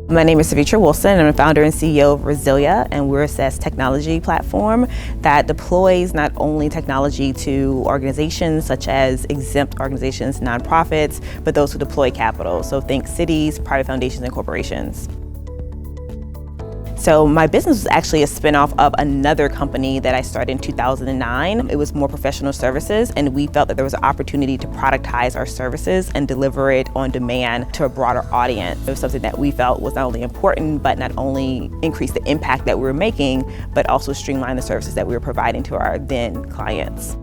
My name is Sevetri and I'm the founder and CEO of Resilia, and we're a SaaS technology platform that deploys not only technology to organizations such as exempt organizations, nonprofits, but those who deploy capital. So think cities, private foundations, and corporations. So my business was actually a spinoff of another company that I started in 2009. It was more professional services, and we felt that there was an opportunity to productize our services and deliver it on demand to a broader audience. It was something that we felt was not only important, but not only increase the impact that we were making, but also streamline the services that we were providing to our then clients.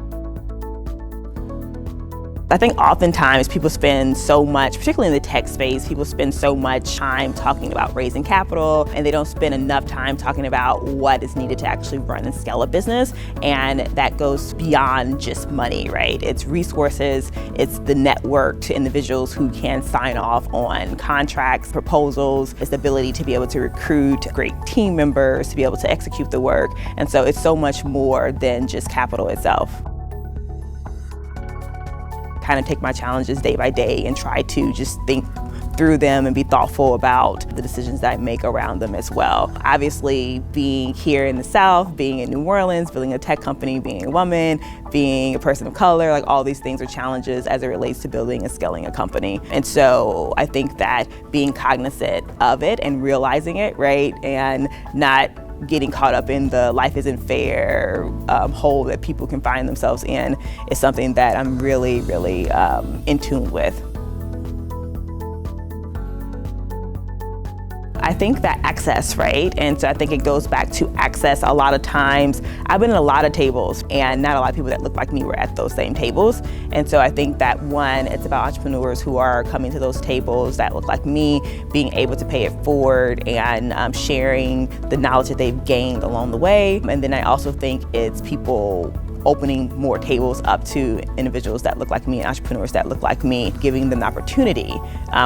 I think oftentimes people spend so much, particularly in the tech space, people spend so much time talking about raising capital, and they don't spend enough time talking about what is needed to actually run and scale a business. And that goes beyond just money, right? It's resources, it's the network to individuals who can sign off on contracts, proposals, it's the ability to be able to recruit great team members, to be able to execute the work. And so it's so much more than just capital itself. Kind of take my challenges day by day and try to just think through them and be thoughtful about the decisions that I make around them as well. Obviously, being here in the South, being in New Orleans, building a tech company, being a woman, being a person of color, like all these things are challenges as it relates to building and scaling a company. And so I think that being cognizant of it and realizing it, right, and not getting caught up in the life isn't fair hole that people can find themselves in is something that I'm really in tune with. I think that access, right? And so I think it goes back to access. A lot of times, I've been at a lot of tables and not a lot of people that look like me were at those same tables. And so I think that one, it's about entrepreneurs who are coming to those tables that look like me, being able to pay it forward and sharing the knowledge that they've gained along the way. And then I also think it's people opening more tables up to individuals that look like me and entrepreneurs that look like me, giving them the opportunity,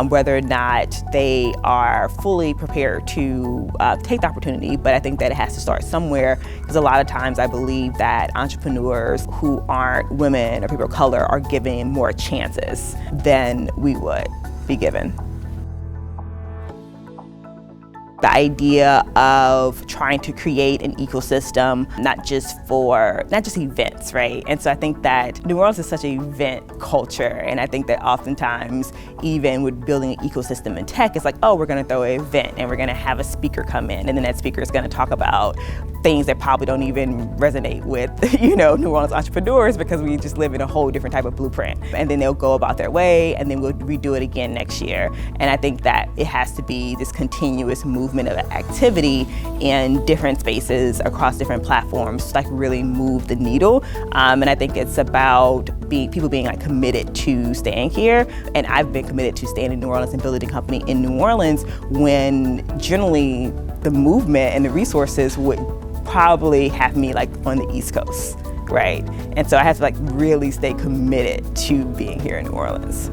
whether or not they are fully prepared to take the opportunity. But I think that it has to start somewhere, because a lot of times I believe that entrepreneurs who aren't women or people of color are given more chances than we would be given. The idea of trying to create an ecosystem, not just events, right? And so I think that New Orleans is such an event culture, and I think that oftentimes, even with building an ecosystem in tech, it's like, oh, we're gonna throw an event and we're gonna have a speaker come in, and then that speaker is gonna talk about things that probably don't even resonate with, New Orleans entrepreneurs, because we just live in a whole different type of blueprint. And then they'll go about their way, and then we'll redo it again next year. And I think that it has to be this continuous movement of activity in different spaces across different platforms to like really move the needle. And I think it's about people being like committed to staying here. And I've been committed to staying in New Orleans and building a company in New Orleans when generally the movement and the resources would probably have me like on the East Coast, right? And so I have to like really stay committed to being here in New Orleans.